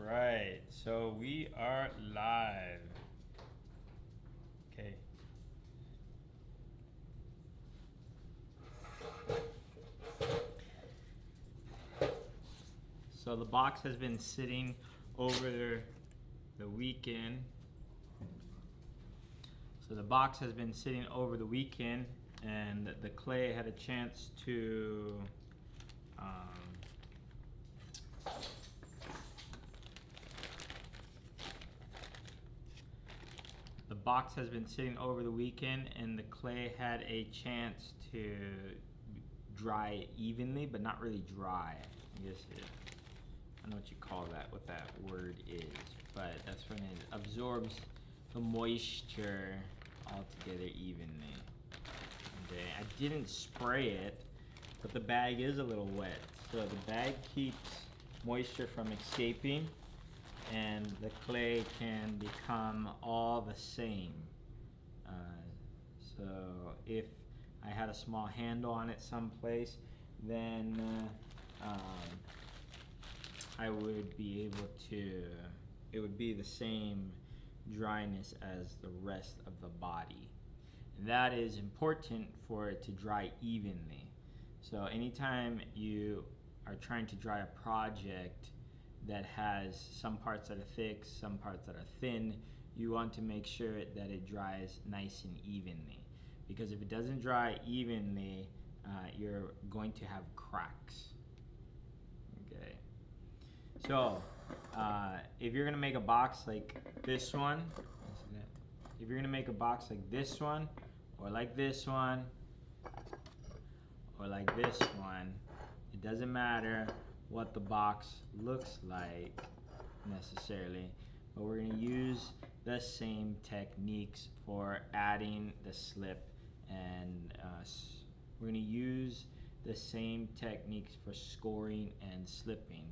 right, so we are live. Okay. So the box has been sitting over the weekend. So the box has been sitting over the weekend, and the clay had a chance to the box has been sitting over the weekend, and the clay had a chance to dry evenly, but not really dry. I guess I don't know what you call that, what that word is, but that's when it absorbs the moisture all together evenly. Okay, I didn't spray it, but the bag is a little wet, so the bag keeps moisture from escaping, and the clay can become all the same. So if I had a small handle on it someplace, then I would be able to, it would be the same dryness as the rest of the body. And that is important for it to dry evenly. So anytime you are trying to dry a project that has some parts that are thick, some parts that are thin, you want to make sure that it dries nice and evenly. Because if it doesn't dry evenly, you're going to have cracks. Okay. So, if you're gonna make a box like this one, if you're gonna make a box like this one, or like this one, or like this one, it doesn't matter what the box looks like necessarily, but we're gonna use the same techniques for adding the slip, and we're gonna use the same techniques for scoring and slipping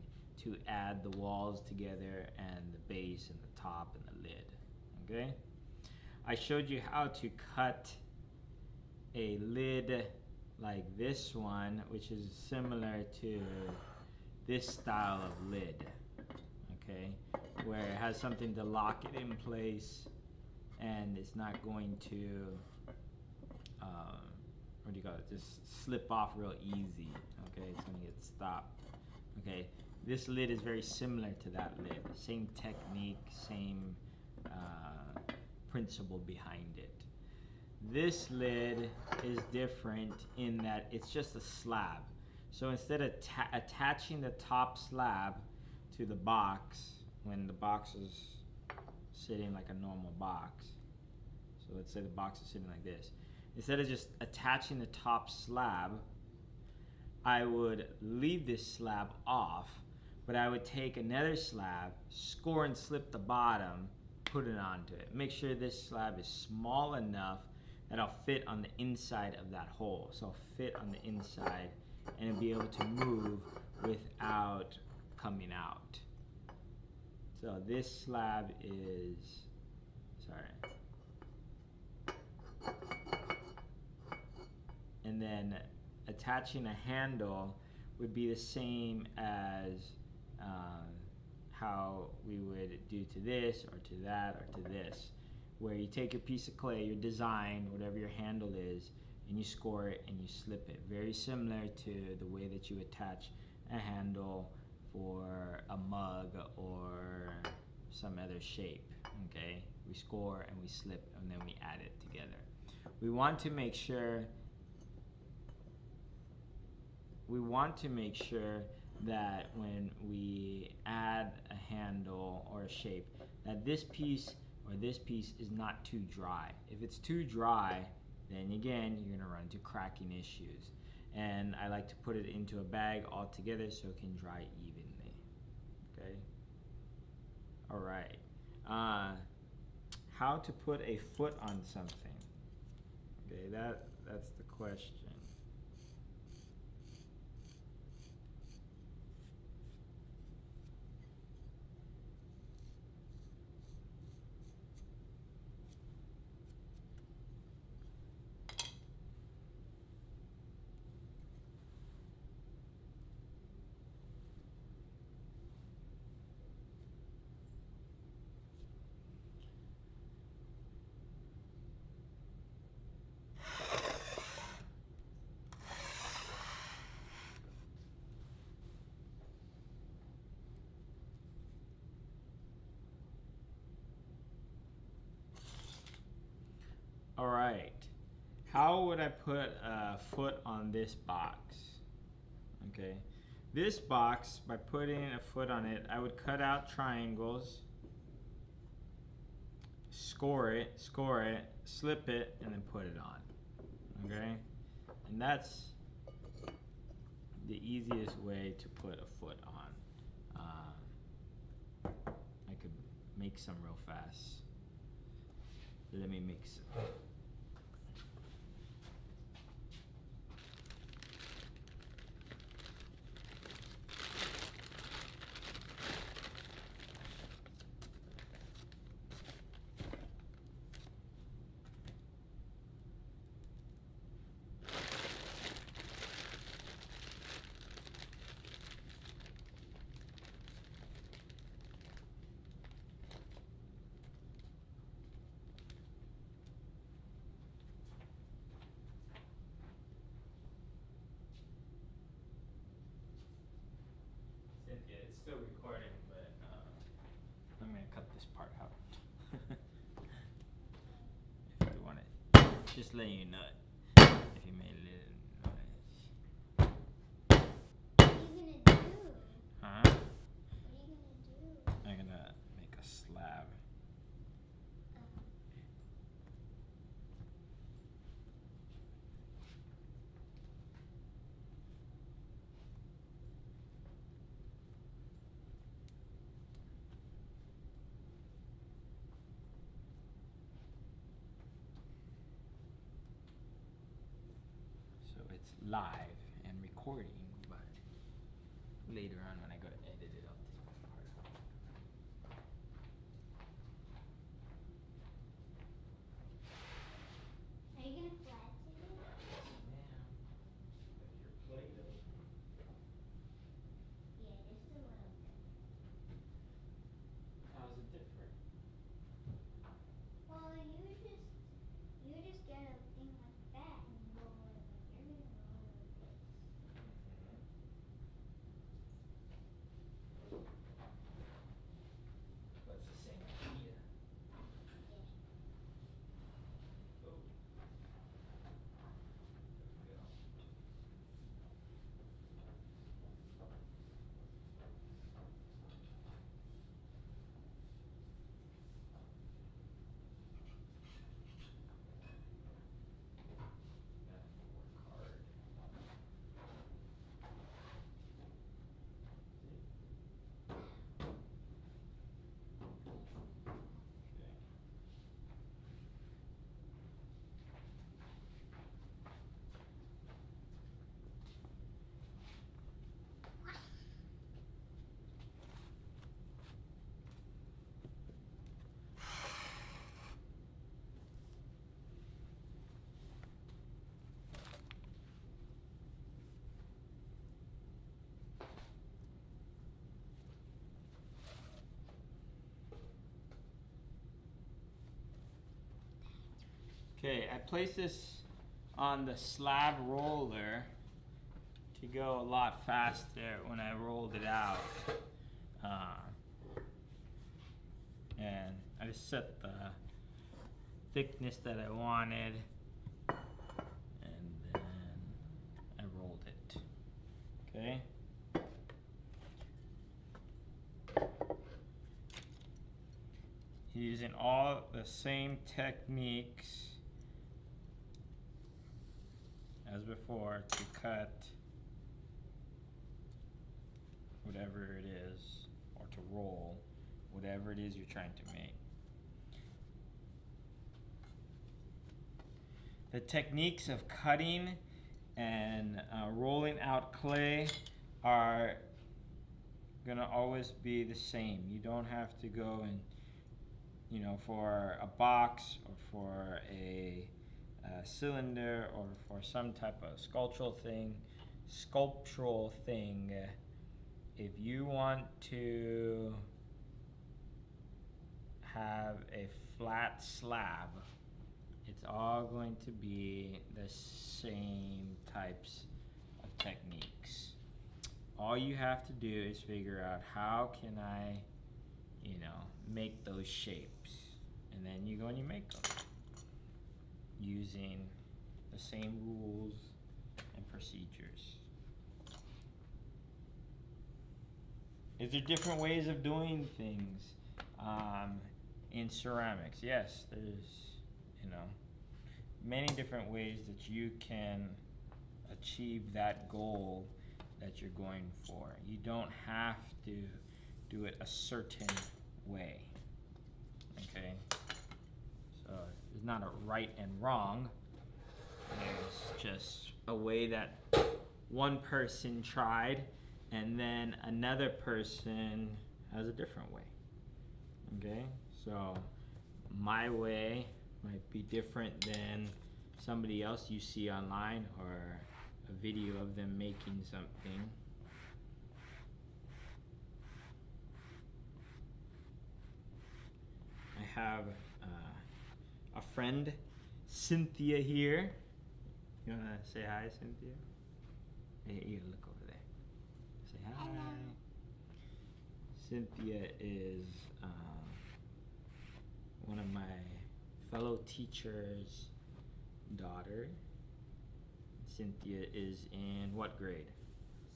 to add the walls together and the base and the top and the lid. Okay, I showed you how to cut a lid like this one, which is similar to this style of lid, okay, where it has something to lock it in place, and it's not going to what do you call it, just slip off real easy. Okay, it's gonna get stopped. Okay, this lid is very similar to that lid, same technique, same principle behind it. This lid is different in that it's just a slab. So instead of attaching the top slab to the box, when the box is sitting like a normal box, so let's say the box is sitting like this, instead of just attaching the top slab, I would leave this slab off, but I would take another slab, score and slip the bottom, put it onto it. Make sure this slab is small enough that I'll fit on the inside of that hole. So I'll fit on the inside and be able to move without coming out. So this slab is, sorry. And then attaching a handle would be the same as how we would do to this or to that or to this, where you take your piece of clay, your design, whatever your handle is, and you score it and you slip it. Very similar to the way that you attach a handle for a mug or some other shape. Okay, we score and we slip and then we add it together. We want to make sure that when we add a handle or a shape, that this piece or this piece is not too dry. If it's too dry, then again, you're gonna run into cracking issues. And I like to put it into a bag all together so it can dry evenly. Okay? All right. How to put a foot on something. Okay, that's the question. All right. How would I put a foot on this box? Okay. This box, by putting a foot on it, I would cut out triangles, score it, slip it, and then put it on. Okay? And that's the easiest way to put a foot on. I could make some real fast. Let me make some. Cynthia, it's still recording, but I'm gonna cut this part out. If you want it, just letting you know if you made a little noise. What are you gonna do? Huh? What are you gonna do? I'm gonna make a slab. So it's live and recording, but later on when I go to edit it, I'll take that part out. Are you gonna flatten it? Ma'am, there's your Play-Doh. Yeah, just a little bit. How's it different? Well, you just get a thing like that and roll it, but you're gonna roll it like this. That's the same idea. Yeah. Oh. There we go. Gotta work hard. Okay. Okay, I placed this on the slab roller to go a lot faster when I rolled it out. And I just set the thickness that I wanted, and then I rolled it. Okay? Using all the same techniques as before to cut whatever it is, or to roll whatever it is you're trying to make. The techniques of cutting and rolling out clay are gonna always be the same. You don't have to go and, you know, for a box or for a cylinder or for some type of sculptural thing, if you want to have a flat slab, it's all going to be the same types of techniques. All you have to do is figure out, how can I, you know, make those shapes, and then you go and you make them. using the same rules and procedures. Is there different ways of doing things in ceramics? Yes, there's, many different ways that you can achieve that goal that you're going for. You don't have to do it a certain way. Okay? So there's not a right and wrong. There's just a way that one person tried, and then another person has a different way. Okay? So my way might be different than somebody else you see online, or a video of them making something. I have a friend, Cynthia, here. You wanna say hi, Cynthia? Hey, you look over there. Say hi. Hello. Cynthia is one of my fellow teachers' daughter. Cynthia is in what grade?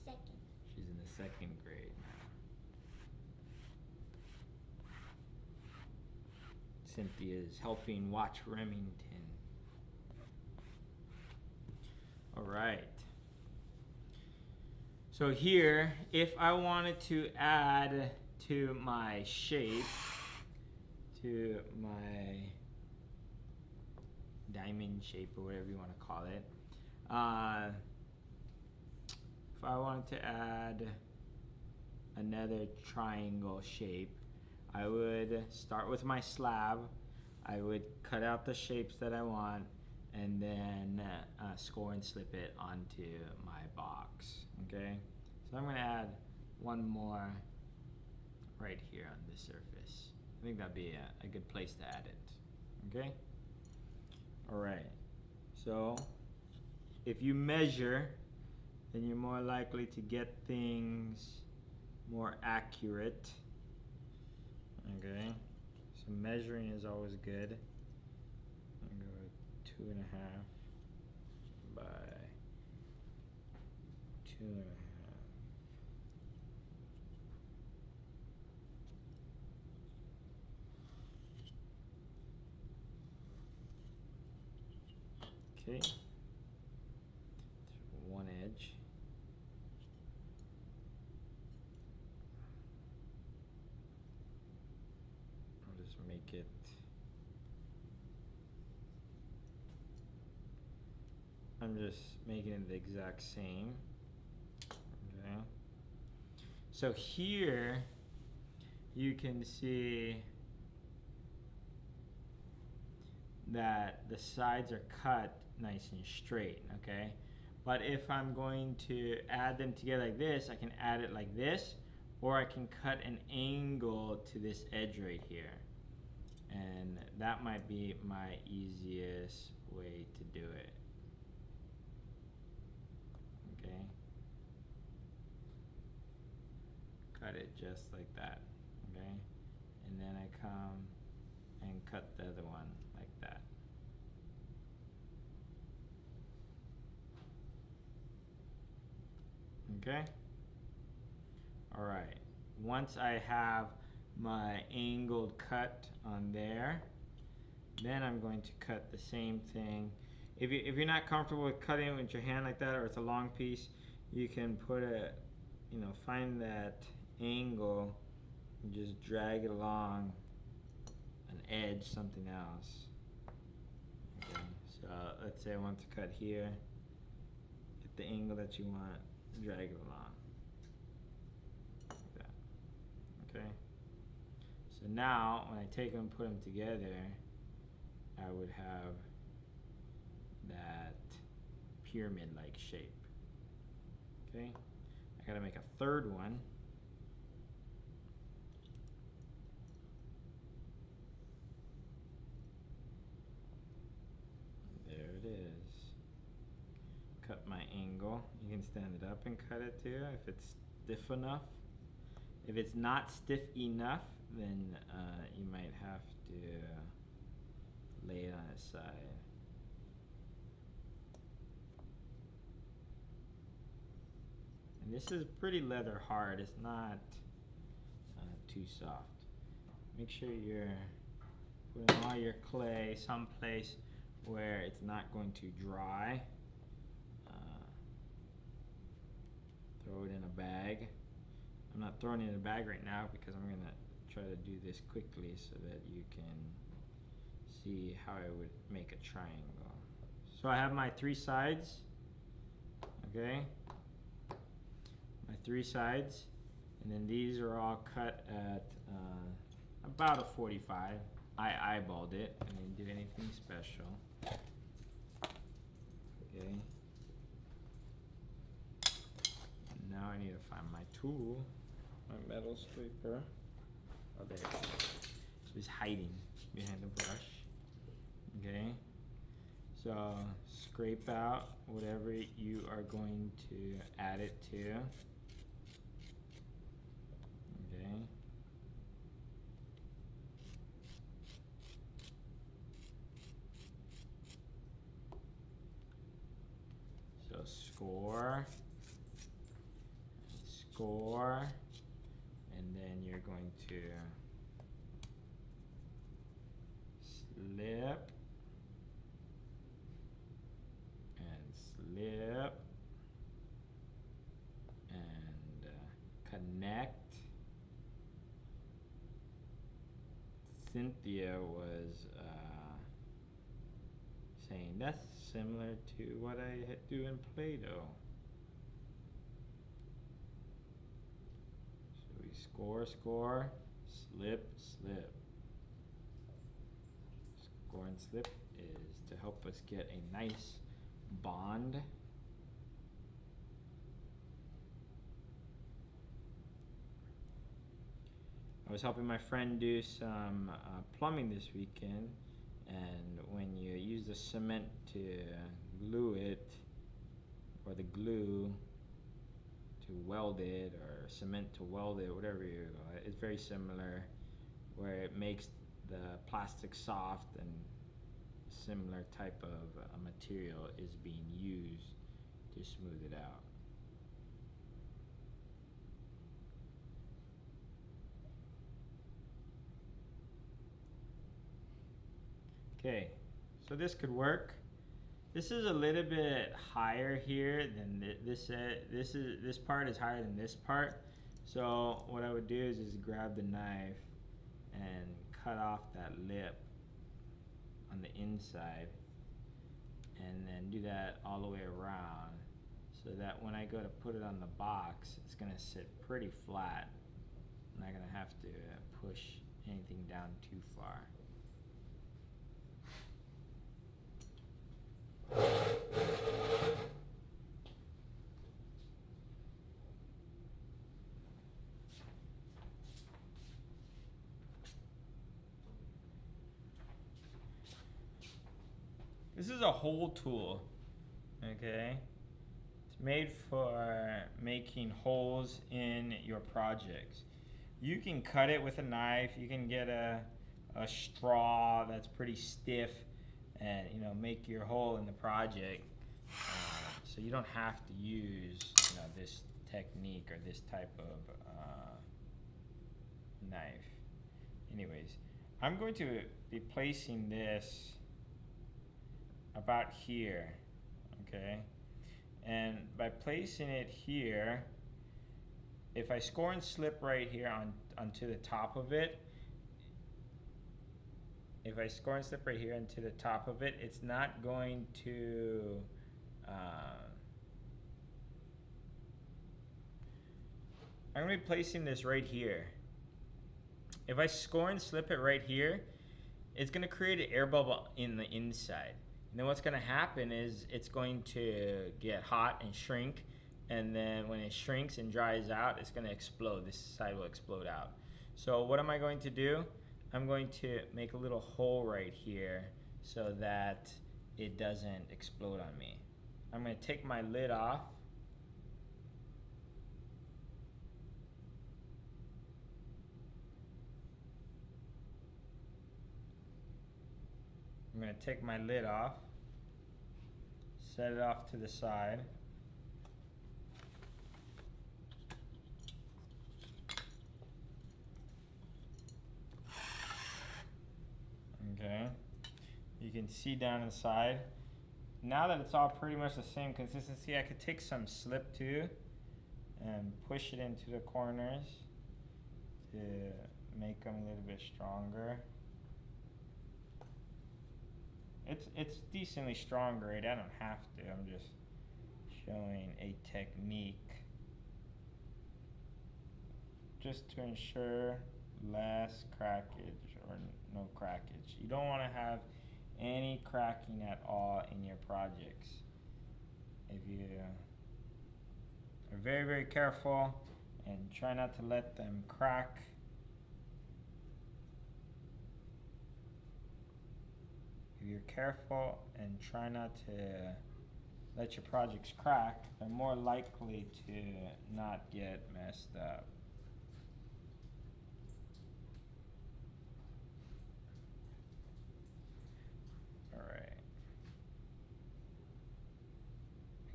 Second. She's in the second grade now. Cynthia is helping watch Remington. All right. So here, if I wanted to add to my shape, to my diamond shape, or whatever you want to call it, if I wanted to add another triangle shape, I would start with my slab. I would cut out the shapes that I want, and then score and slip it onto my box. Okay, so I'm going to add one more right here on this surface. I think that'd be a good place to add it. Okay, all right. So if you measure, then you're more likely to get things more accurate. Okay, so measuring is always good. I'm gonna go 2.5 by 2.5. Okay, one edge. I'll just make it I'm just making it the exact same. Okay. So here you can see that the sides are cut nice and straight, okay? But if I'm going to add them together like this, I can add it like this, or I can cut an angle to this edge right here. And that might be my easiest way to do it. Okay? Cut it just like that, okay? And then I come and cut the other one like that. Okay? All right. Once I have my angled cut on there, then I'm going to cut the same thing. If you're not comfortable with cutting it with your hand like that, or it's a long piece, you can put a, find that angle and just drag it along an edge, something else. Okay, so let's say I want to cut here. Get the angle that you want, drag it along. Like that. Okay. So now when I take them and put them together, I would have that pyramid-like shape. Okay. I gotta make a third one. There it is. Cut my angle. You can stand it up and cut it too if it's stiff enough. If it's not stiff enough, then you might have to lay it on its side. And this is pretty leather hard. It's not too soft. Make sure you're putting all your clay someplace where it's not going to dry. Throw it in a bag. I'm not throwing it in a bag right now because I'm gonna try to do this quickly so that you can see how I would make a triangle. So I have my 3 sides, okay? My 3 sides, and then these are all cut at about a 45. I eyeballed it. I didn't do anything special. Okay. Now I need to find my tool, my metal scraper. Oh, there it is. So it's hiding behind the brush. Okay. So scrape out whatever you are going to add it to. Okay. So score. Score, and then you're going to slip and slip and connect. Cynthia was saying that's similar to what I do in Play-Doh. Score, score, slip, slip. Score and slip is to help us get a nice bond. I was helping my friend do some plumbing this weekend, and when you use the cement to glue it, or the glue to weld it, or cement to weld it, whatever you, it's very similar, where it makes the plastic soft, and similar type of material is being used to smooth it out. Okay, so this could work. This is a little bit higher here than this part is higher than this part. So what I would do is grab the knife and cut off that lip on the inside, and then do that all the way around, so that when I go to put it on the box, it's gonna sit pretty flat. I'm not gonna have to push anything down too far. This is a hole tool, okay? It's made for making holes in your projects. You can cut it with a knife, you can get a straw that's pretty stiff and make your hole in the project. So you don't have to use this technique or this type of knife. Anyways, I'm going to be placing this about here, okay? And by placing it here, if I score and slip right here onto the top of it, if I score and slip right here into the top of it, it's not going to I'm going to be placing this right here. If I score and slip it right here, it's going to create an air bubble in the inside. And then what's going to happen is it's going to get hot and shrink, and then when it shrinks and dries out, it's going to explode. This side will explode out. So what am I going to do? I'm going to make a little hole right here so that it doesn't explode on me. I'm going to take my lid off. I'm going to take my lid off, set it off to the side. You can see down inside. Now that it's all pretty much the same consistency, I could take some slip too and push it into the corners to make them a little bit stronger. It's decently strong grade. I don't have to. I'm just showing a technique just to ensure less crackage or no crackage. You don't want to have any cracking at all in your projects. If you are very, very careful and try not to let them crack. If you're careful and try not to let your projects crack, they're more likely to not get messed up. Alright.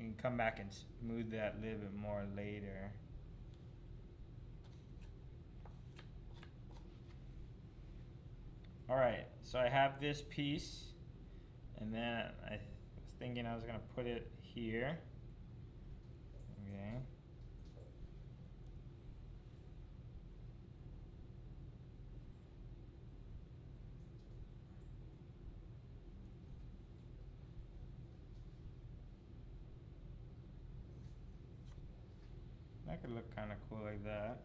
You can come back and smooth that a little bit more later. Alright, so I have this piece, and then I was thinking I was going to put it here. Okay. That could look kind of cool like that.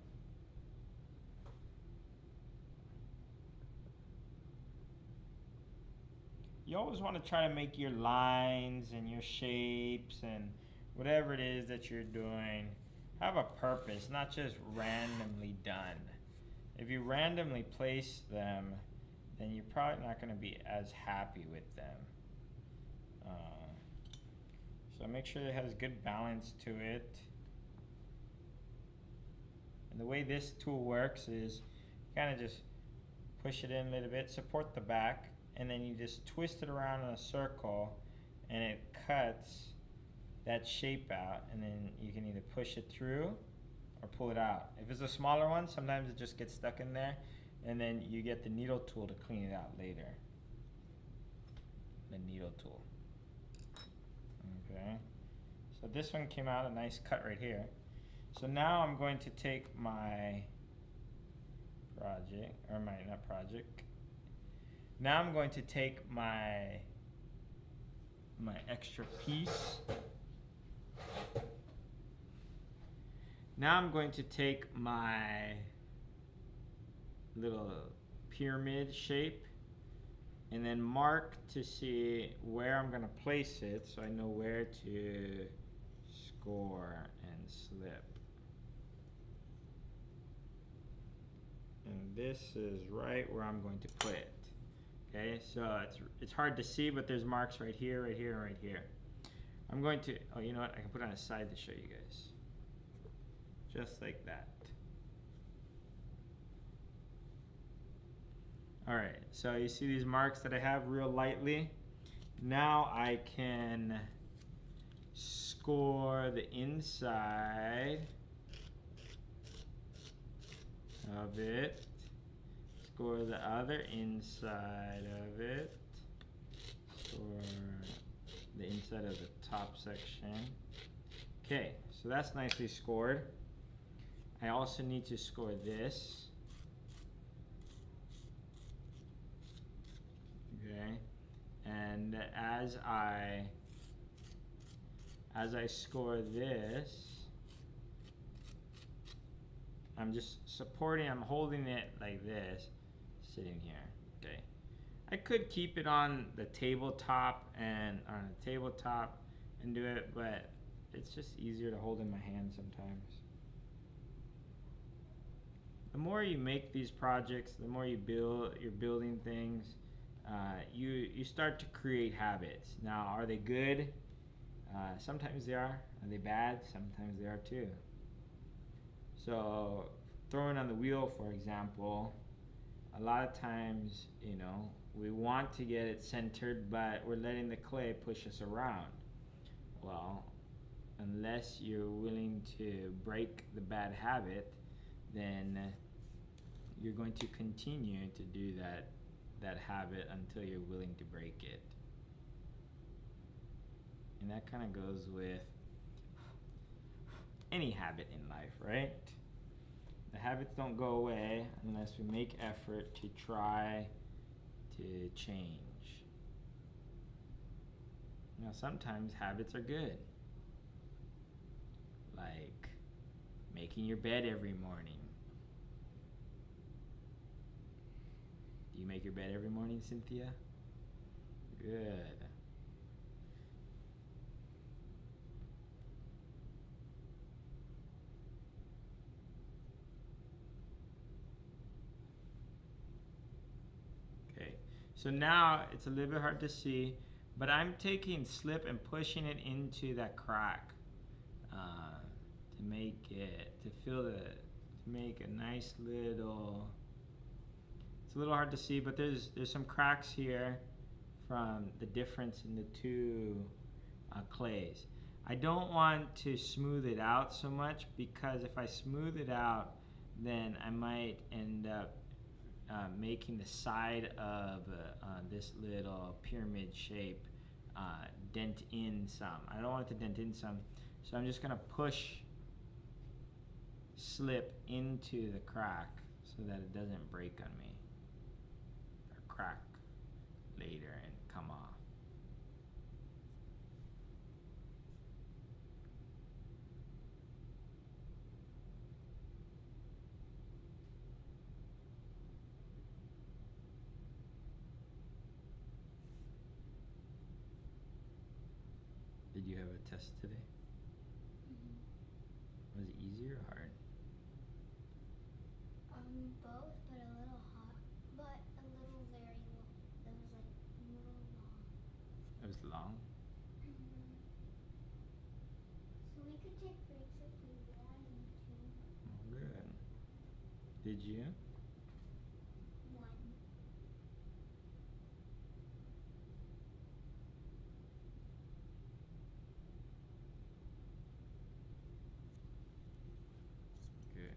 You always want to try to make your lines and your shapes and whatever it is that you're doing have a purpose, not just randomly done. If you randomly place them, then you're probably not going to be as happy with them. So make sure it has good balance to it. And the way this tool works is you kind of just push it in a little bit, support the back, and then you just twist it around in a circle and it cuts that shape out, and then you can either push it through or pull it out. If it's a smaller one, sometimes it just gets stuck in there, and then you get the needle tool to clean it out later. The needle tool. Okay, so this one came out a nice cut right here. So now I'm going to take my project, or my, not project. Now I'm going to take my extra piece. Now I'm going to take my little pyramid shape and then mark to see where I'm going to place it so I know where to score and slip. And this is right where I'm going to put it. Okay, so it's hard to see, but there's marks right here, right here, and right here. I'm going to, oh, you know what? I can put it on a side to show you guys. Just like that. Alright, so you see these marks that I have real lightly? Now I can score the inside of it. Score the other inside of it. Score the inside of the top section. Okay, so that's nicely scored. I also need to score this. Okay, and as I score this, I'm just supporting, I'm holding it like this, sitting here, okay. I could keep it on the tabletop and do it, but it's just easier to hold in my hand sometimes. The more you make these projects, the more you build, you're building things, you start to create habits. Now, are they good? Sometimes they are. Are they bad? Sometimes they are too. So, throwing on the wheel, for example, a lot of times, you know, we want to get it centered, but we're letting the clay push us around. Well, unless you're willing to break the bad habit, then you're going to continue to do that that habit until you're willing to break it. And that kind of goes with any habit in life, right? The habits don't go away unless we make effort to try to change. Now, sometimes habits are good, like making your bed every morning. Do you make your bed every morning, Cynthia? Good. Okay, so now it's a little bit hard to see, but I'm taking slip and pushing it into that crack to make it, to make a nice little, it's a little hard to see, but there's some cracks here from the difference in the two clays. I don't want to smooth it out so much, because if I smooth it out, then I might end up making the side of this little pyramid shape dent in some. I don't want it to dent in some, so I'm just going to push slip into the crack so that it doesn't break on me or crack later and come off. Did you have a test today? Was it easy or hard? Both, but a little hot, but a little very long. It was like a little long. It was long? So we could take breaks if we wanted to. Oh, good. Did you? One. Good.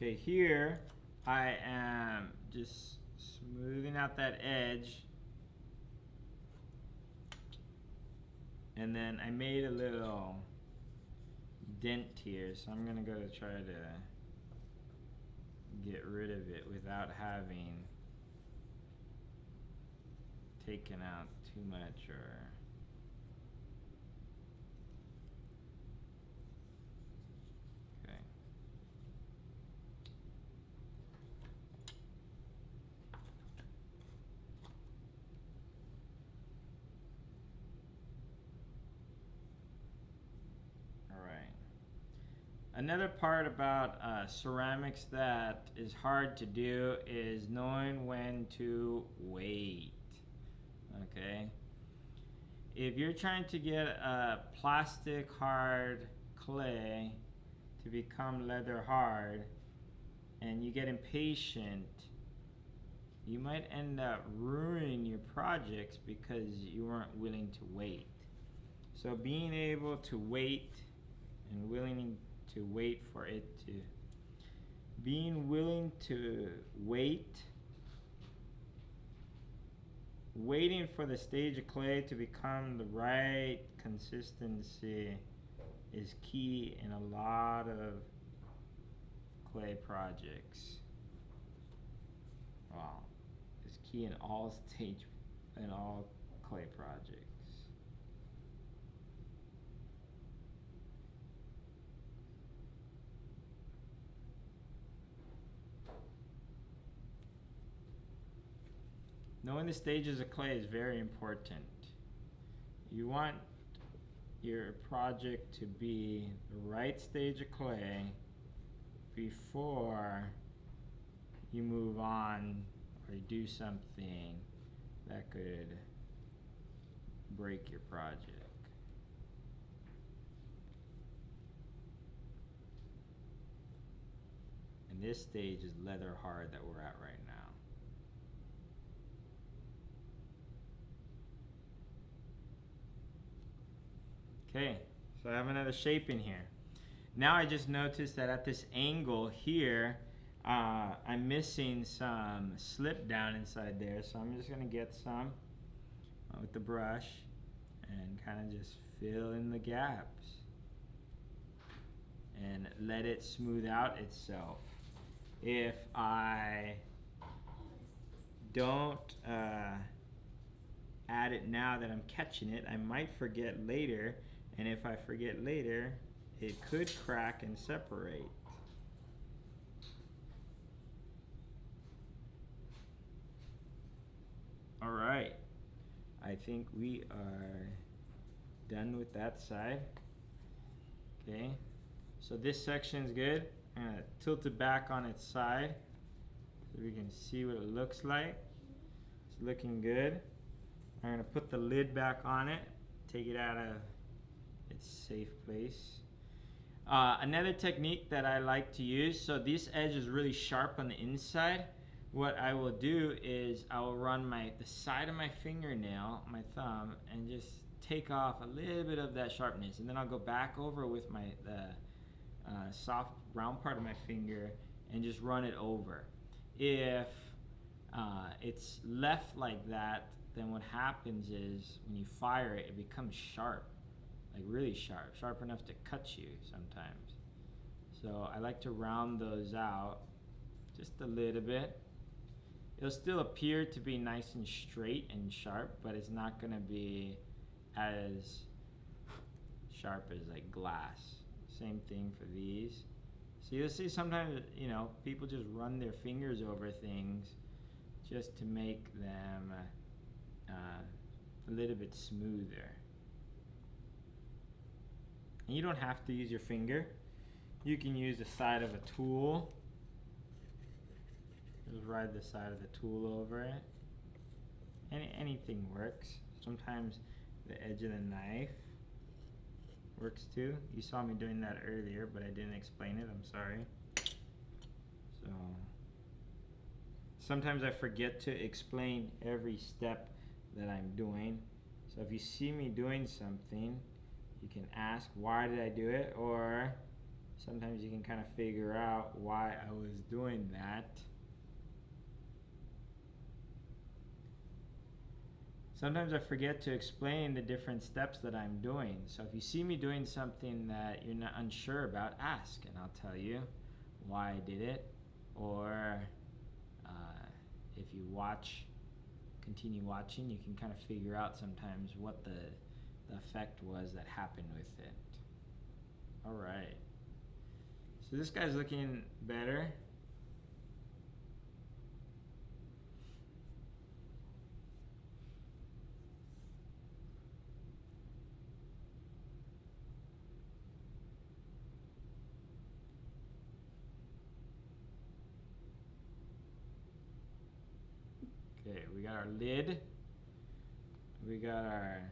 Okay, here I am just smoothing out that edge, and then I made a little dent here, so I'm gonna go to try to get rid of it without having taken out too much or okay. Another part about ceramics that is hard to do is knowing when to wait. Okay? If you're trying to get a plastic hard clay to become leather hard and you get impatient, you might end up ruining your projects because you weren't willing to wait. So being able to wait and willing to wait for it to, being willing to waiting for the stage of clay to become the right consistency is key in a lot of clay projects. Wow, it's key in all clay projects. Knowing the stages of clay is very important. You want your project to be the right stage of clay before you move on or you do something that could break your project. And this stage is leather hard that we're at right now. Okay, so I have another shape in here. Now I just noticed that at this angle here, I'm missing some slip down inside there. So I'm just gonna get some with the brush and kind of just fill in the gaps and let it smooth out itself. If I don't add it now that I'm catching it, I might forget later, and if I forget later, it could crack and separate. All right, I think we are done with that side. Okay, so this section's good. I'm gonna tilt it back on its side so we can see what it looks like. It's looking good. I'm gonna put the lid back on it, take it out of its safe place. Another technique that I like to use, so this edge is really sharp on the inside. What I will do is I will run the side of my fingernail, my thumb, and just take off a little bit of that sharpness, and then I'll go back over with the soft round part of my finger and just run it over. If it's left like that, then what happens is when you fire it, it becomes sharp, like really sharp, sharp enough to cut you sometimes. So I like to round those out just a little bit. It'll still appear to be nice and straight and sharp, but it's not gonna be as sharp as like glass. Same thing for these. So you'll see sometimes, people just run their fingers over things just to make them a little bit smoother. And you don't have to use your finger. You can use the side of a tool. Just ride the side of the tool over it. Anything works. Sometimes the edge of the knife works too. You saw me doing that earlier, but I didn't explain it. I'm sorry. So sometimes I forget to explain every step that I'm doing. So if you see me doing something, you can ask, why did I do it? Or sometimes you can kind of figure out why I was doing that. Sometimes I forget to explain the different steps that I'm doing. So if you see me doing something that you're not unsure about, ask and I'll tell you why I did it. Or if you continue watching, you can kind of figure out sometimes what the effect was that happened with it. All right. So this guy's looking better. Okay, we got our lid. We got our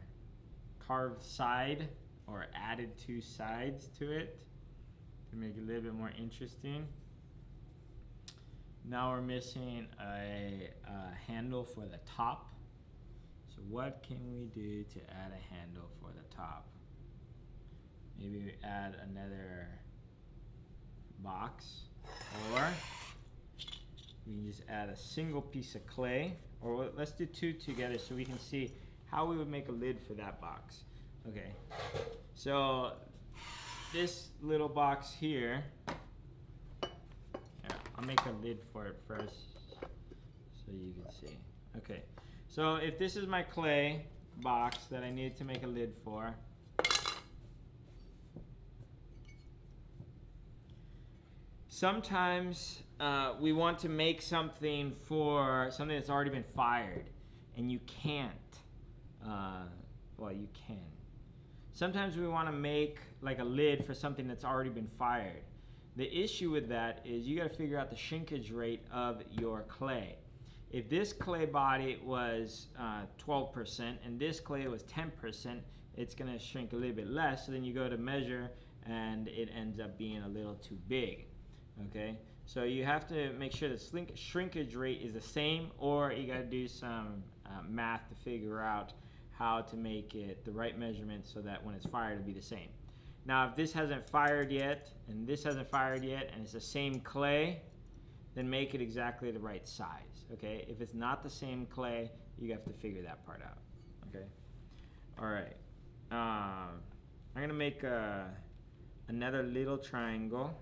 carved side, or added two sides to it to make it a little bit more interesting. Now we're missing a handle for the top. So what can we do to add a handle for the top? Maybe we add another box, or we can just add a single piece of clay, or let's do two together so we can see how we would make a lid for that box. Okay, so this little box here, I'll make a lid for it first so you can see. Okay, so if this is my clay box that I need to make a lid for, sometimes we want to make something for something that's already been fired, and you can't. Well, you can. Sometimes we want to make like a lid for something that's already been fired. The issue with that is you got to figure out the shrinkage rate of your clay. If this clay body was 12% and this clay was 10%, it's going to shrink a little bit less. So then you go to measure and it ends up being a little too big. Okay, So you have to make sure the shrinkage rate is the same, or you got to do some math to figure out how to make it the right measurement so that when it's fired it'll be the same. Now if this hasn't fired yet and this hasn't fired yet and it's the same clay, then make it exactly the right size. Okay, if it's not the same clay, you have to figure that part out. Okay, all right. I'm gonna make another little triangle.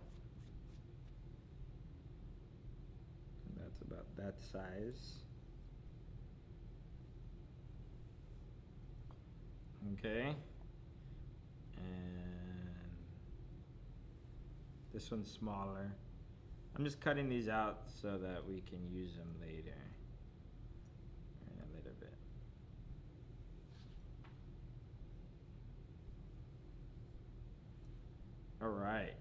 That's about that size. Okay, and this one's smaller. I'm just cutting these out so that we can use them later in a little bit. All right,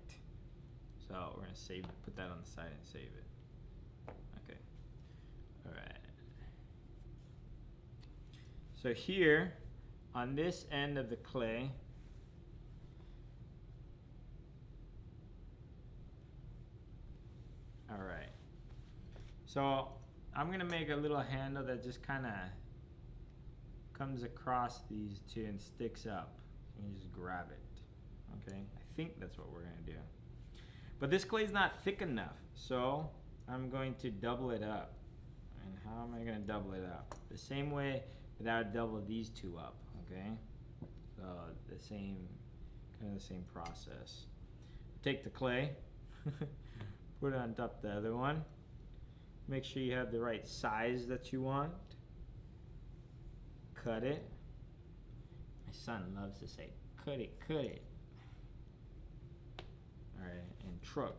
so we're gonna put that on the side and save it. Okay, all right. So here, on this end of the clay, all right. So I'm gonna make a little handle that just kind of comes across these two and sticks up. You can just grab it. Okay, I think that's what we're gonna do. But this clay is not thick enough, so I'm going to double it up. And how am I gonna double it up? The same way that I would double these two up. Okay, so the same, kind of the same process. Take the clay, put it on top of the other one. Make sure you have the right size that you want. Cut it. My son loves to say, cut it, cut it. All right, and truck.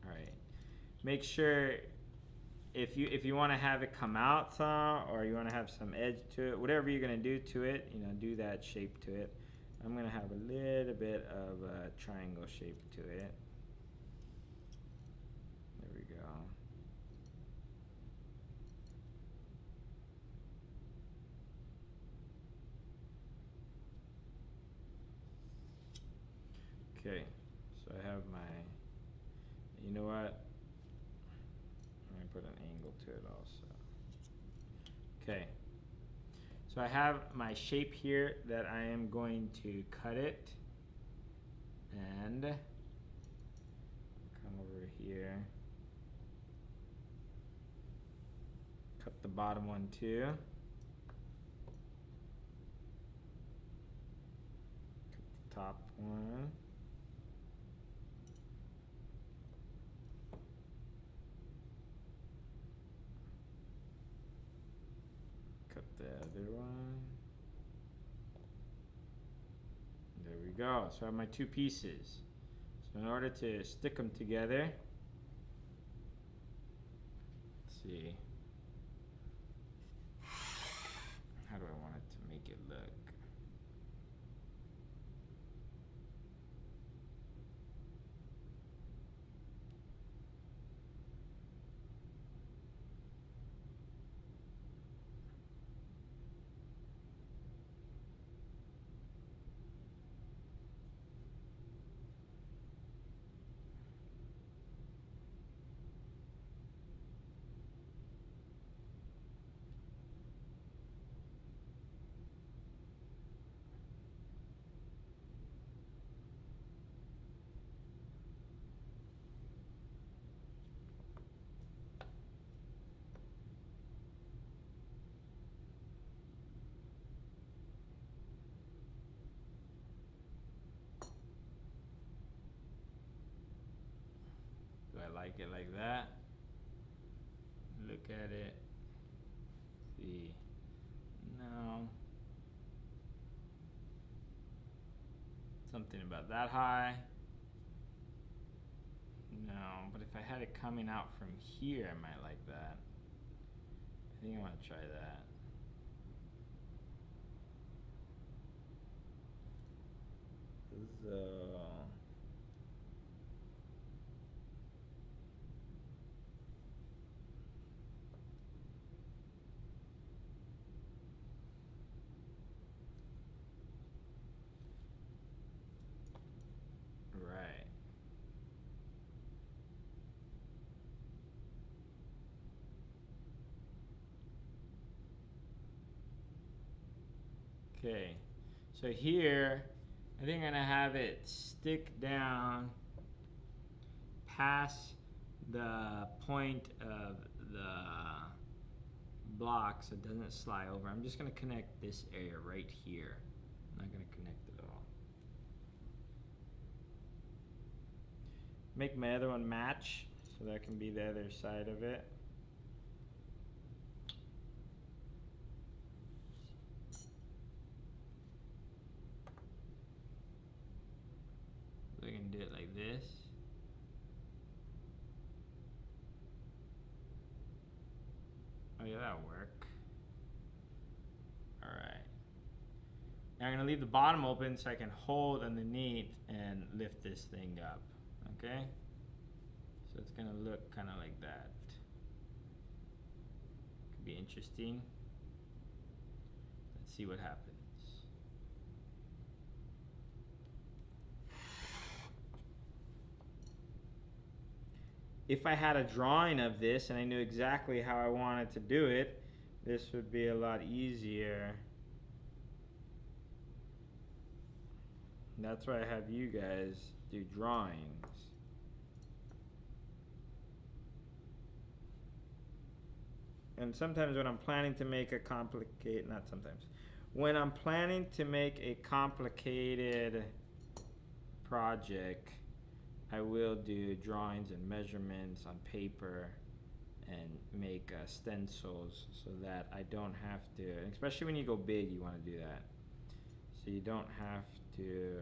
All right, make sure if you want to have it come out some, or you want to have some edge to it, whatever you're gonna do to it, you know, do that shape to it. I'm gonna have a little bit of a triangle shape to it. There we go. Okay, so I have my, you know what? I'm gonna put an angle to it also. Okay, so I have my shape here that I am going to cut it, and come over here, cut the bottom one too. Cut the top one. Cut the other one. There we go. So I have my two pieces. So in order to stick them together, let's see. How do I want it to make it look? Do I like it like that? Look at it. See. No. Something about that high. No, but if I had it coming out from here, I might like that. I think I want to try that. So right. Okay, so here I think I'm gonna have it stick down past the point of the block so it doesn't slide over. I'm just gonna connect this area right here. I'm not gonna connect it all. Make my other one match so that can be the other side of it. So I can do it like this. Oh yeah, that'll work. Alright. Now I'm gonna leave the bottom open so I can hold underneath and lift this thing up. Okay? So it's gonna look kinda like that. Could be interesting. Let's see what happens. If I had a drawing of this and I knew exactly how I wanted to do it, this would be a lot easier. And that's why I have you guys do drawings. And sometimes when I'm planning to make a complicated, not sometimes, when I'm planning to make a complicated project, I will do drawings and measurements on paper and make stencils so that I don't have to, especially when you go big, you want to do that. So you don't have to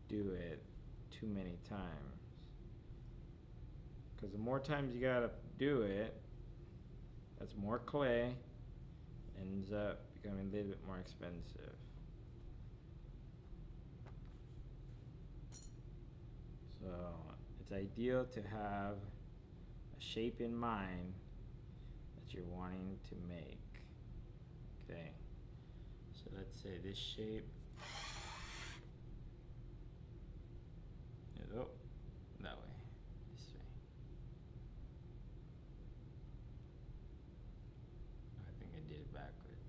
do it too many times. Because the more times you gotta do it, that's more clay, ends up becoming a little bit more expensive. So it's ideal to have a shape in mind that you're wanting to make. Okay, so let's say this shape. Oh, that way, this way. I think I did it backwards.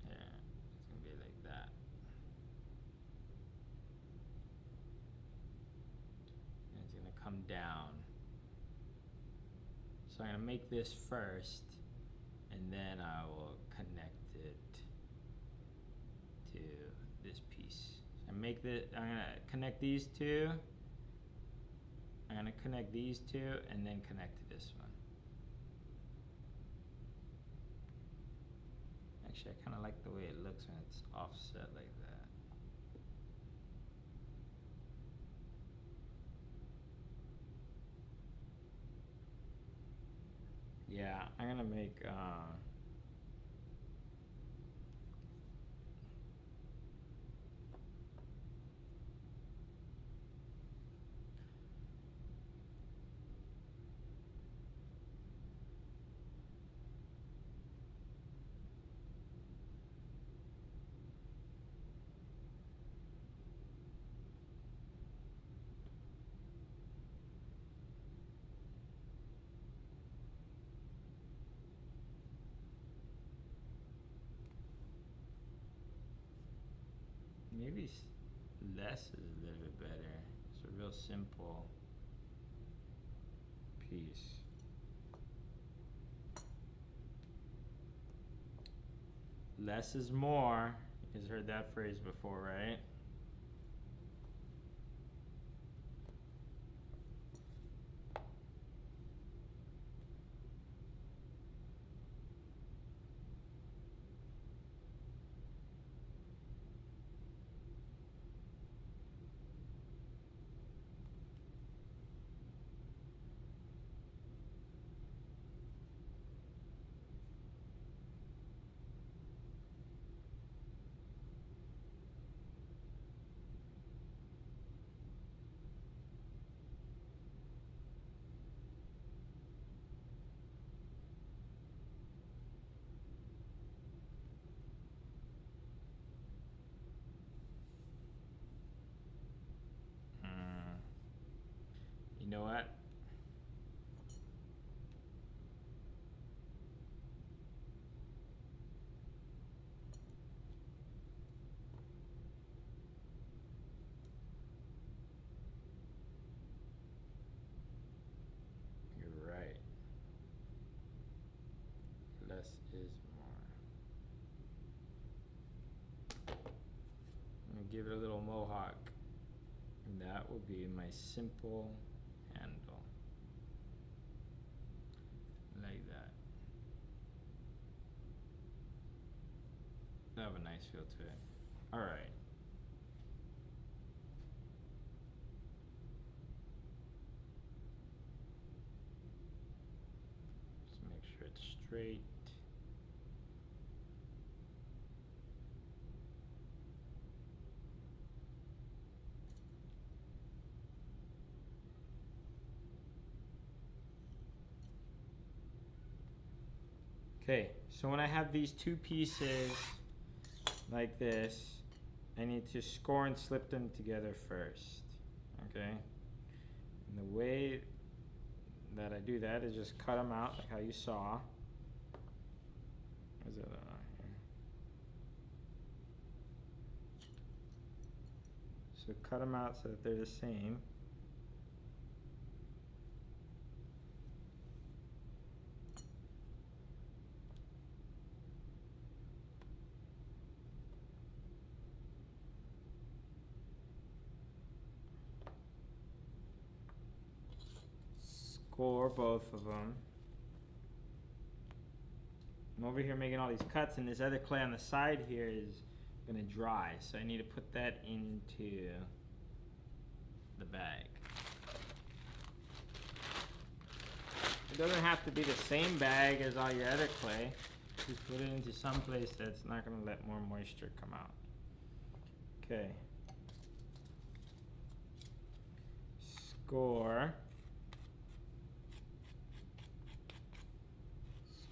Yeah, it's gonna be like that. And it's gonna come down. So I'm gonna make this first, and then I will connect it to this piece. So I'm gonna connect these two. I'm gonna connect these two and then connect to this one. Actually, I kind of like the way it looks when it's offset like that. Yeah, I'm gonna make maybe less is a little bit better. It's a real simple piece. Less is more. You guys heard that phrase before, right? You know what? You're right. Less is more. I'm gonna give it a little mohawk. And that will be my simple handle. Like that. That'll have a nice feel to it. Alright. Just make sure it's straight. Okay, so when I have these two pieces like this, I need to score and slip them together first. Okay? And the way that I do that is just cut them out like how you saw. Where's it here? So cut them out so that they're the same. Score both of them. I'm over here making all these cuts, and this other clay on the side here is gonna dry, so I need to put that into the bag. It doesn't have to be the same bag as all your other clay. Just put it into some place that's not gonna let more moisture come out. Okay. Score.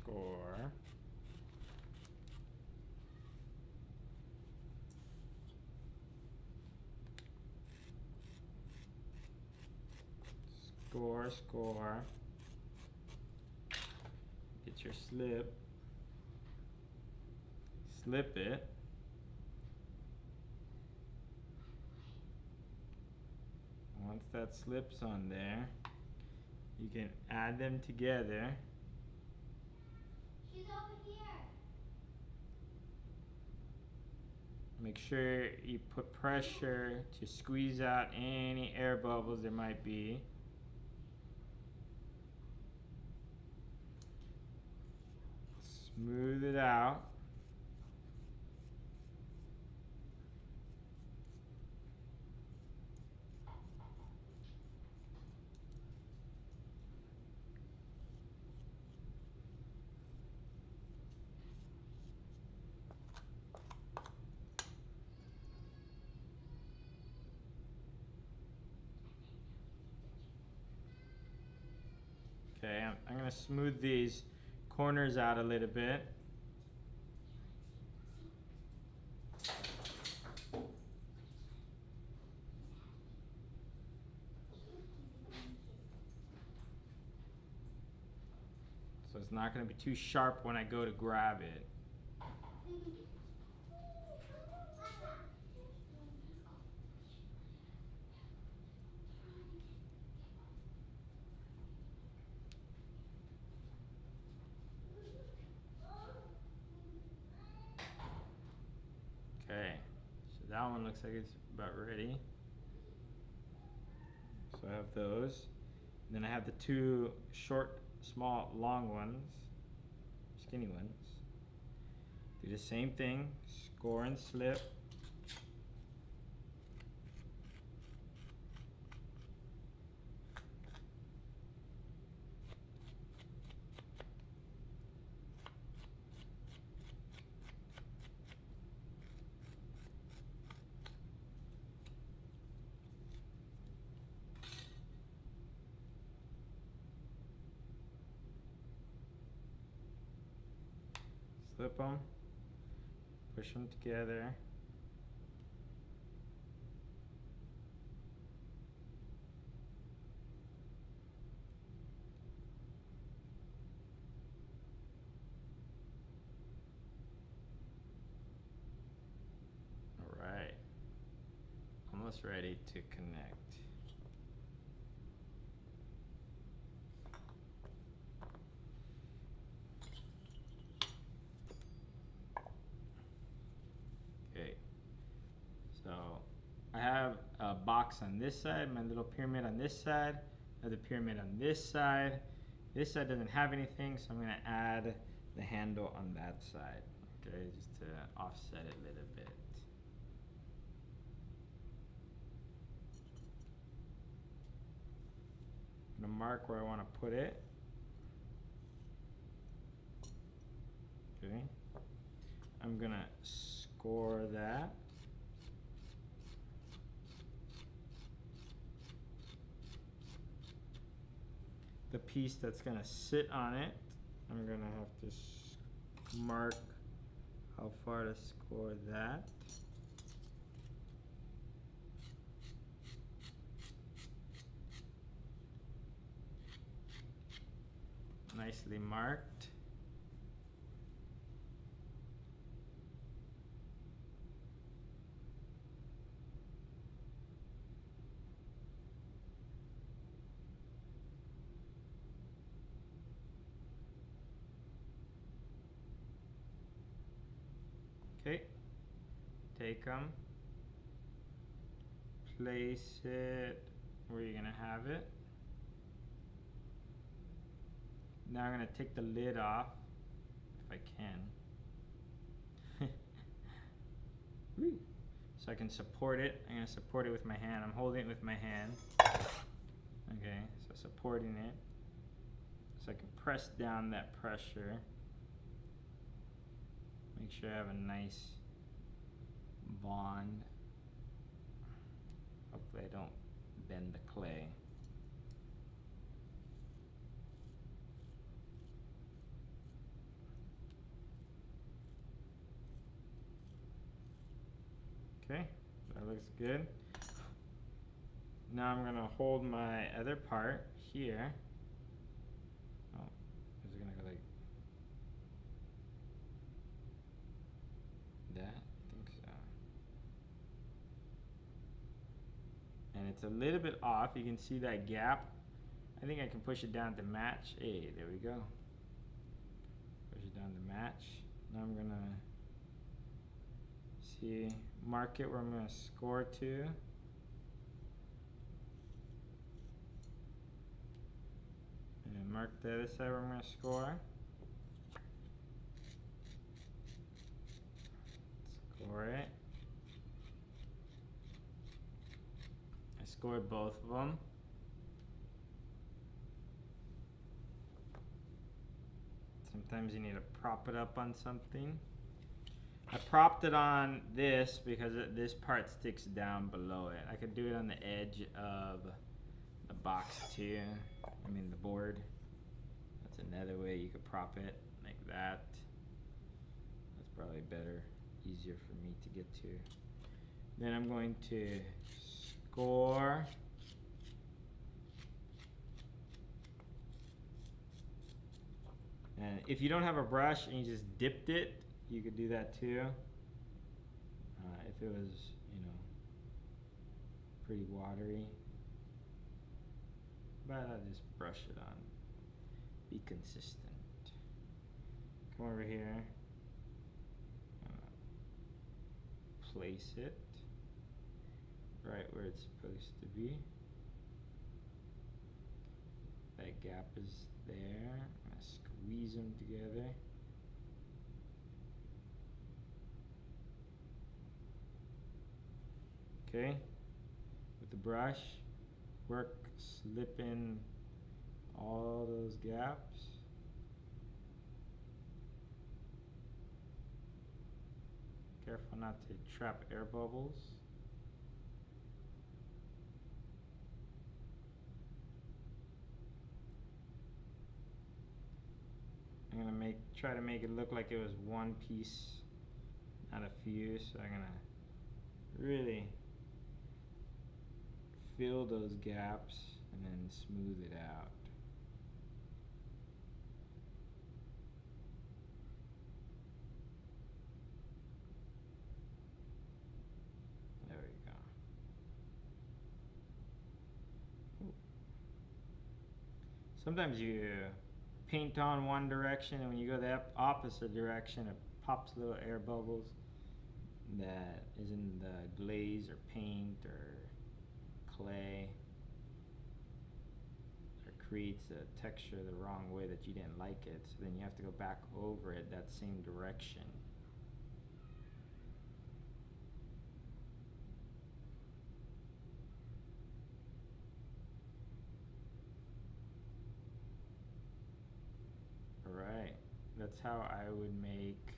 Score. Score, score. Get your slip. Slip it. Once that slips on there, you can add them together. She's over here. Make sure you put pressure to squeeze out any air bubbles there might be. Smooth it out. Okay, I'm going to smooth these corners out a little bit. So it's not going to be too sharp when I go to grab it. Okay, so that one looks like it's about ready. So I have those. And then I have the two short, small, long ones, skinny ones. Do the same thing, score and slip. Slip them, push them together. almost ready to connect. Okay, so I have a box on this side, my little pyramid on this side, another pyramid on this side. This side doesn't have anything, so I'm going to add the handle on that side, okay, just to offset it a little bit. I'm going to mark where I want to put it. Okay. I'm going to score that. The piece that's going to sit on it, I'm going to have to mark how far to score that. Nicely marked. Okay, take them, place it where you're gonna have it. Now I'm gonna take the lid off, if I can. Woo. So I can support it. I'm gonna support it with my hand. I'm holding it with my hand. Okay, so supporting it. So I can press down that pressure. Make sure I have a nice bond. Hopefully I don't bend the clay. Okay, that looks good. Now I'm gonna hold my other part here. Oh, is it gonna go like that? I think so. And it's a little bit off. You can see that gap. I think I can push it down to match. Hey, there we go. Push it down to match. Now I'm gonna see, mark it where I'm gonna score to. And mark the other side where I'm gonna score. Score it. I scored both of them. Sometimes you need to prop it up on something. I propped it on this because this part sticks down below it. I could do it on the edge of the box too. I mean the board. That's another way you could prop it, like that. That's probably better, easier for me to get to. Then I'm going to score. And if you don't have a brush and you just dipped it, you could do that too. If it was, you know, pretty watery. But I'll just brush it on. Be consistent. Come over here. Place it right where it's supposed to be. That gap is there. I'm gonna squeeze them together. Okay, with the brush, slip in all those gaps. Careful not to trap air bubbles. I'm gonna try to make it look like it was one piece, not a few. So I'm gonna really fill those gaps and then smooth it out. There we go. sometimes you paint on one direction, and when you go the opposite direction, it pops little air bubbles that is in the glaze or paint or clay, or creates a texture the wrong way that you didn't like it, so then you have to go back over it that same direction. Alright, that's how I would make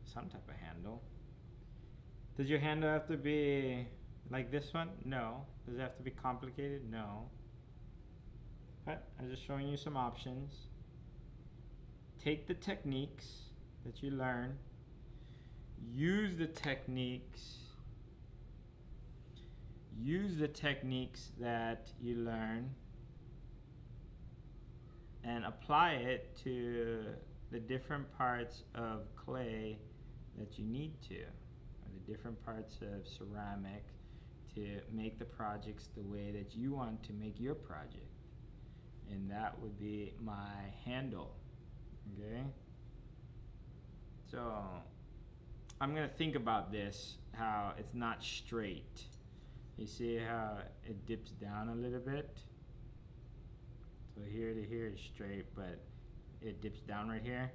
some type of handle. Does your handle have to be like this one? No. Does it have to be complicated? No. But I'm just showing you some options. Take the techniques that you learn, use the techniques that you learn, and apply it to the different parts of clay that you need to, or the different parts of ceramic, to make the projects the way that you want to make your project. And that would be my handle. Okay? So I'm gonna think about this, how it's not straight. You see how it dips down a little bit? So here to here is straight, but it dips down right here.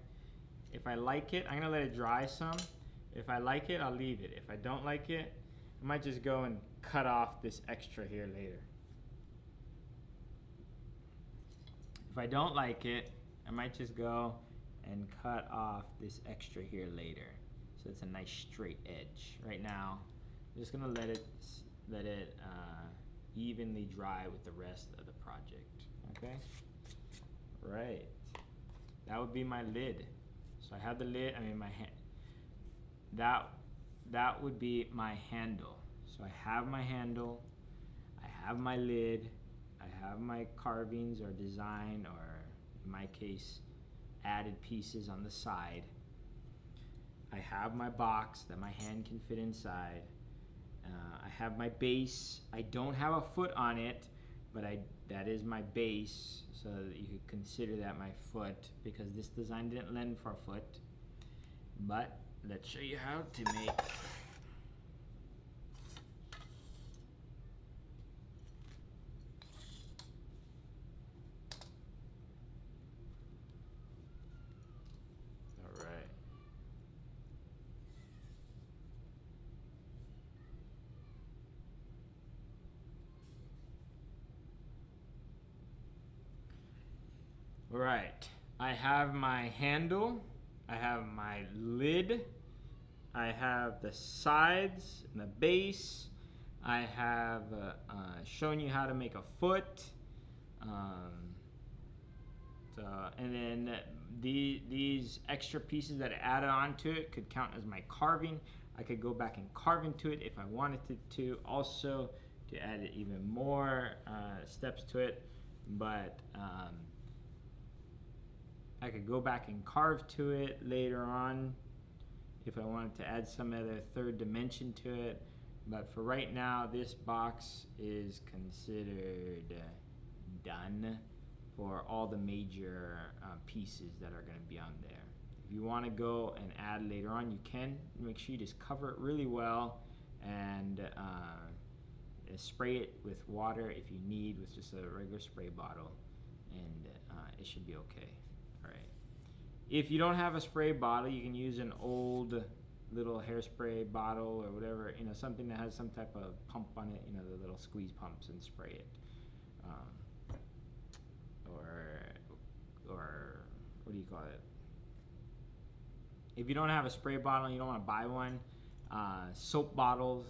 If I like it, I'm gonna let it dry some. If I like it, I'll leave it. If I don't like it, I might just go and cut off this extra here later. If I don't like it, I might just go and cut off this extra here later, so it's a nice straight edge. Right now, I'm just gonna let it evenly dry with the rest of the project. Okay. Right. That would be my lid. So I have the lid. I mean my hand. That would be my handle. So I have my handle. I have my lid. I have my carvings or design, or in my case, added pieces on the side. I have my box that my hand can fit inside. I have my base. I don't have a foot on it, but that is my base, so that you could consider that my foot, because this design didn't lend for a foot. But let's show you how to make Right, I have my handle, I have my lid, I have the sides and the base, I have shown you how to make a foot, and then these extra pieces that I added onto it could count as my carving. I could go back and carve into it if I wanted to also, to add even more steps to it, but I could go back and carve to it later on if I wanted to add some other third dimension to it. But for right now, this box is considered done for all the major pieces that are going to be on there. If you want to go and add later on, you can. Make sure you just cover it really well and spray it with water if you need, with just a regular spray bottle, and it should be okay. If you don't have a spray bottle, you can use an old little hairspray bottle or whatever, something that has some type of pump on it, the little squeeze pumps, and spray it. Or what do you call it? If you don't have a spray bottle and you don't want to buy one, soap bottles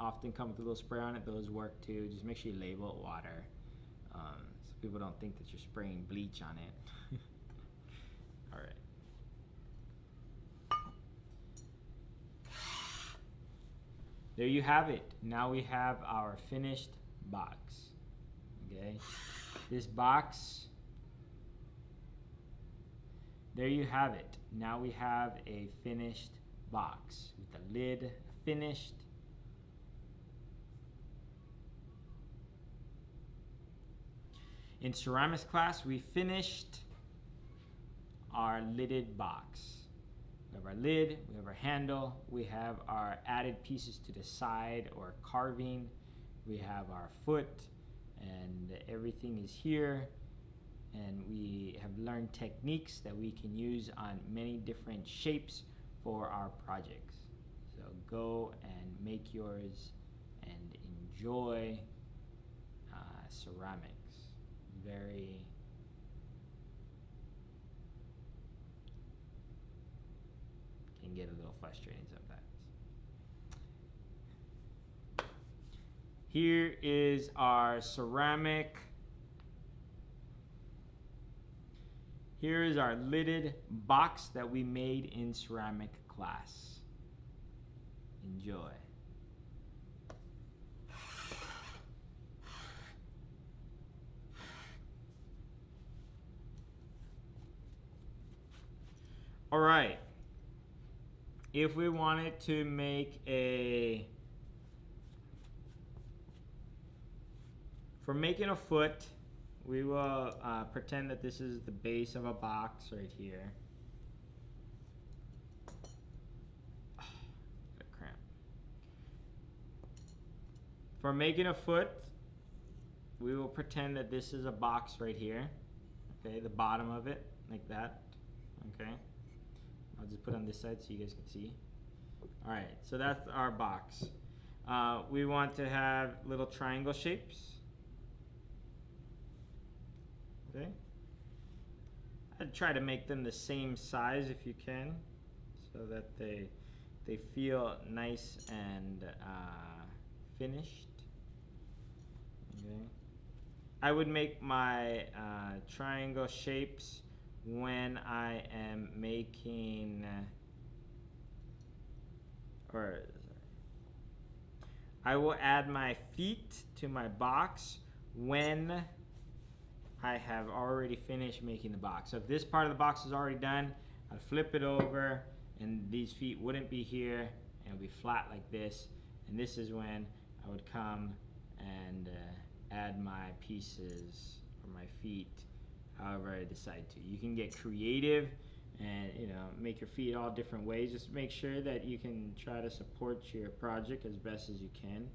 often come with a little spray on it. Those work too. Just make sure you label it water, so people don't think that you're spraying bleach on it. All right. There you have it. Now we have our finished box. Okay, this box, there you have it. Now we have a finished box with the lid finished. In ceramics class, we finished our lidded box. We have our lid, we have our handle, we have our added pieces to the side or carving, we have our foot, and everything is here. And we have learned techniques that we can use on many different shapes for our projects. So go and make yours and enjoy ceramics. Very can get a little frustrating sometimes. Here is our ceramic. Here is our lidded box that we made in ceramic class. Enjoy. All right. If we wanted to make for making a foot, we will pretend that this is the base of a box right here. Got a cramp. For making a foot, we will pretend that this is a box right here. Okay, the bottom of it, like that. Okay. I'll just put it on this side so you guys can see. All right, so that's our box. We want to have little triangle shapes. Okay. I'd try to make them the same size if you can, so that they feel nice and finished. Okay. I would make my triangle shapes when I am making, I will add my feet to my box when I have already finished making the box. So if this part of the box is already done, I'd flip it over and these feet wouldn't be here and it would be flat like this. And this is when I would come and add my pieces or my feet however I decide to. You can get creative and make your feet all different ways. Just make sure that you can try to support your project as best as you can.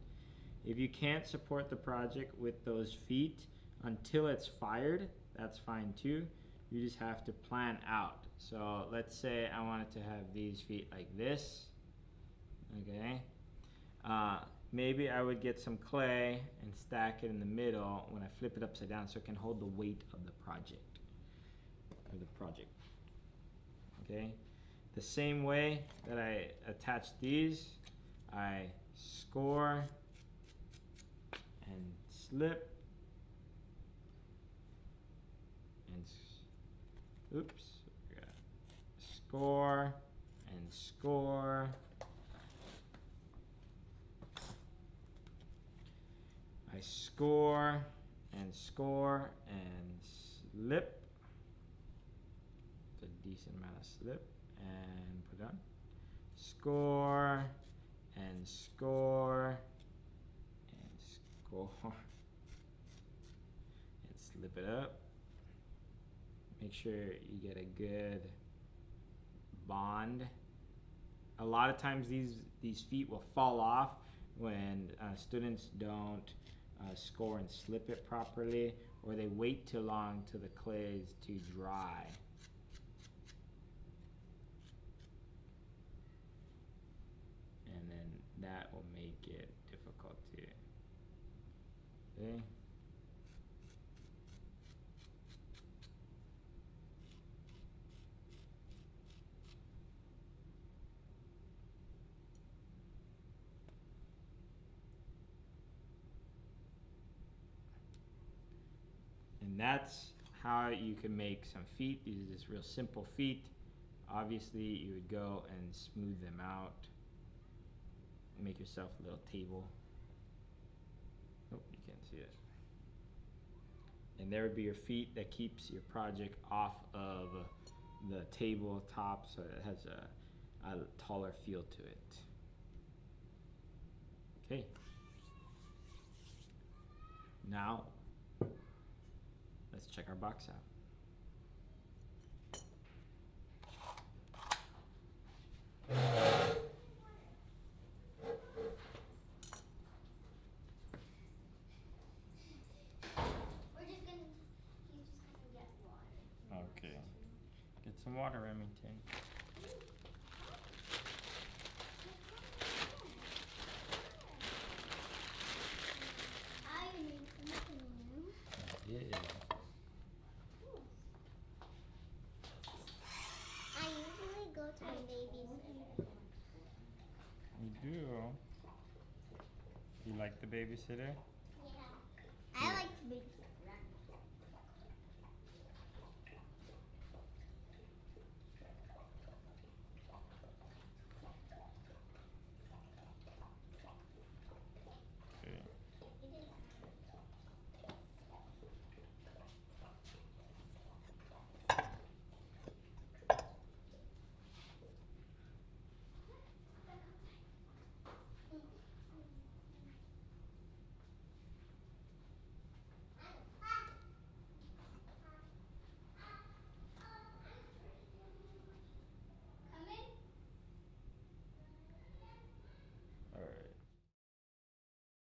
If you can't support the project with those feet until it's fired, that's fine too. You just have to plan out. So let's say I wanted to have these feet like this. Okay. Maybe I would get some clay and stack it in the middle when I flip it upside down so it can hold the weight of the project. Okay. The same way that I attach these, I score and slip and score and score. I score and score and slip. It's a decent amount of slip and put on. Score and score and score and slip it up. Make sure you get a good bond. A lot of times these feet will fall off when students don't score and slip it properly, or they wait too long till the clay is too dry. And then that will make it difficult to. Okay. And that's how you can make some feet. These are just real simple feet. Obviously, you would go and smooth them out. Make yourself a little table. Oh, you can't see it. And there would be your feet that keeps your project off of the tabletop, so it has a taller feel to it. Okay. Now, Let's check our box out. He's just gonna get water. Okay. Get some water, Remington. I need something. Yeah. I usually go to my babysitter. You do. You like the babysitter? Yeah. I like to babysit.